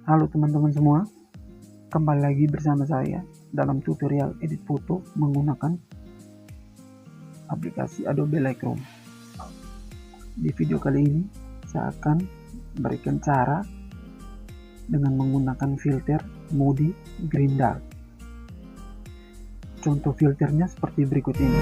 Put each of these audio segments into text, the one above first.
Halo teman-teman semua, kembali lagi bersama saya dalam tutorial edit foto menggunakan aplikasi Adobe Lightroom. Di video kali ini saya akan berikan cara dengan menggunakan filter Moody Green Dark. Contoh filternya seperti berikut ini.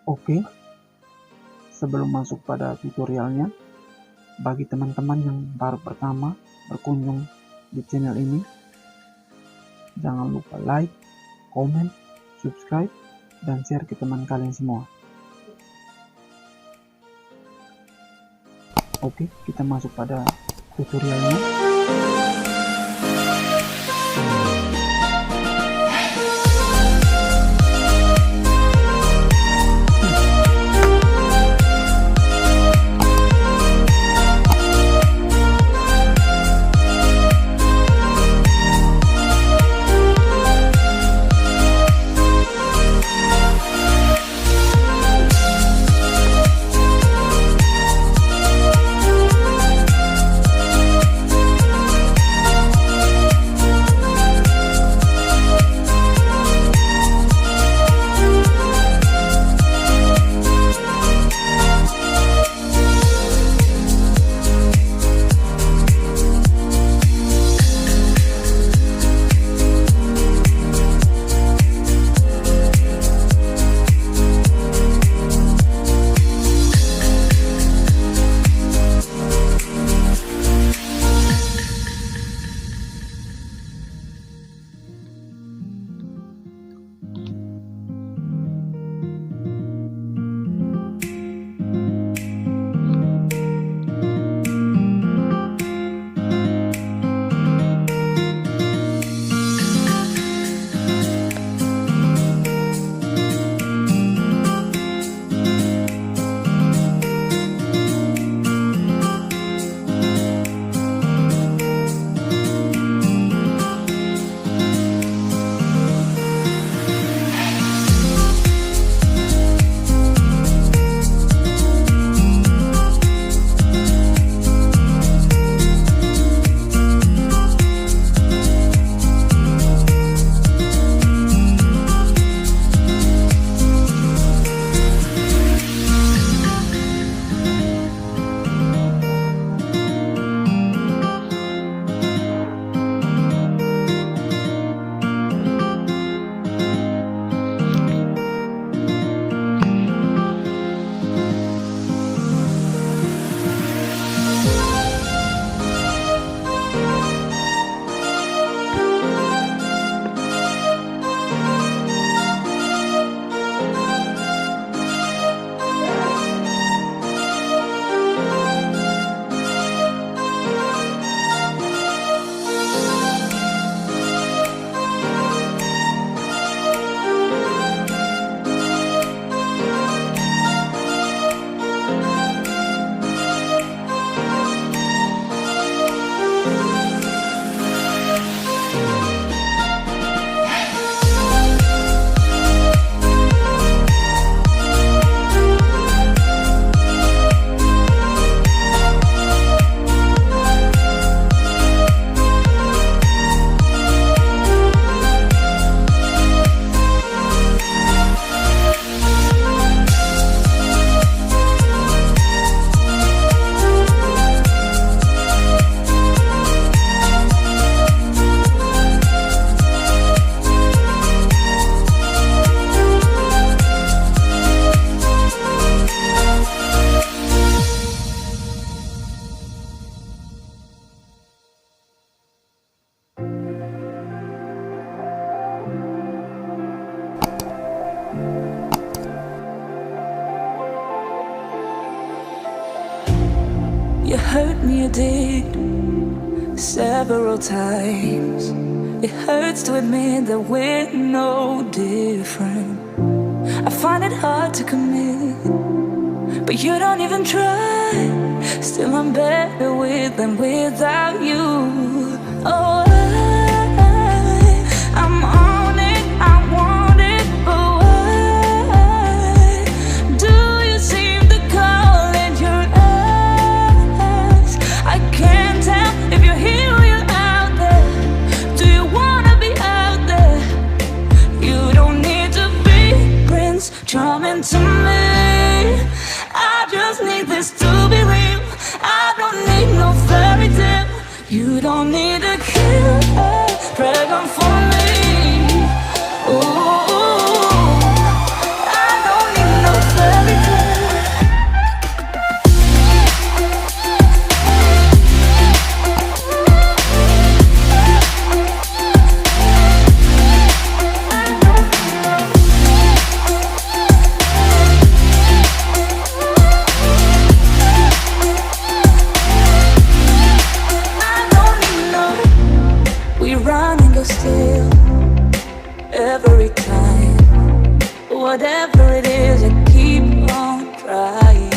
Oke, sebelum masuk pada tutorialnya, bagi teman-teman yang baru pertama berkunjung di channel ini, jangan lupa like, komen, subscribe, dan share ke teman kalian semua. Oke, kita masuk pada tutorialnya. You hurt me, you did, several times. It hurts to admit that we're no different. I find it hard to commit, but you don't even try. Still I'm better with than without you. Oh, I'm on it, I want it, but why do you seem to call in your eyes? I can't tell if you're here or you're out there. Do you wanna be out there? You don't need to be Prince Charming to me. I just need this to be real. I don't need no fairy tale. You don't need to kill a dragon for me. Ooh, I don't need no fairy tale. Still, every time, whatever it is, I keep on trying.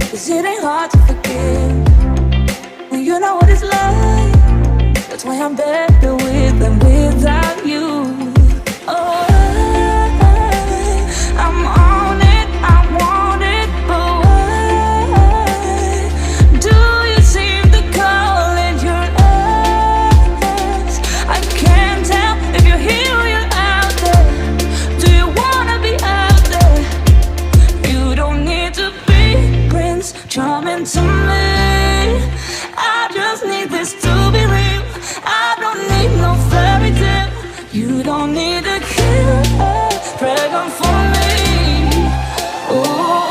'Cause it ain't hard to forgive when you know what it's like. That's why I'm better with than without you. Oh, I'm on it, I want it, but why do you seem to call in your eyes? I can't tell if you're here or you're out there. Do you wanna be out there? You don't need to be Prince Charming to me. I just need this to be real. I don't need no fairy tale. You don't need to kill a dragon for me. Ooh,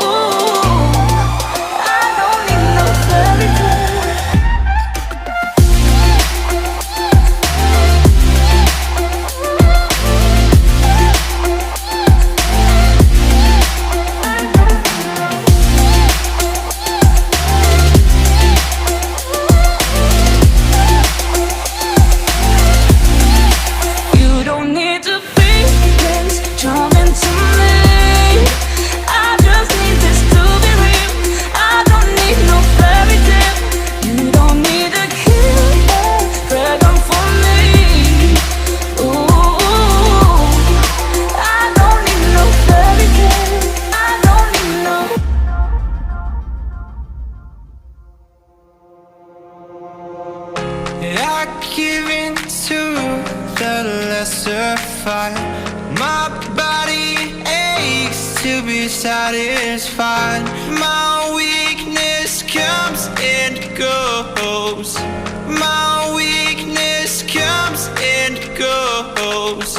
I don't need no fairy tale. You don't need to be Prince Charming to me. I just need this to be real. I don't need no fairy tale. You don't need to kill a dragon for me. Ooh, I don't need no fairy tale. I don't need no. I give in to the lesser fight. My body aches to be satisfied. My weakness comes and goes. My weakness comes and goes.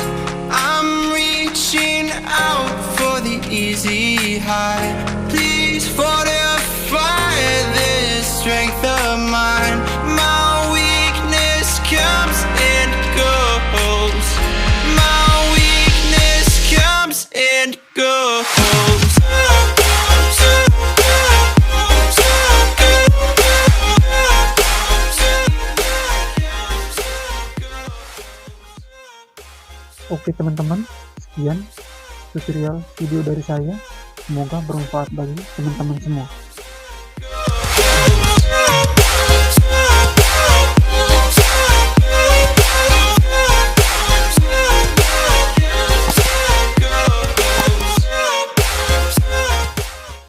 I'm reaching out for the easy high. Please fortify this strength of mine. My weakness comes and goes. My weakness comes and goes. Oke teman-teman, sekian tutorial video dari saya. Semoga bermanfaat bagi teman-teman semua.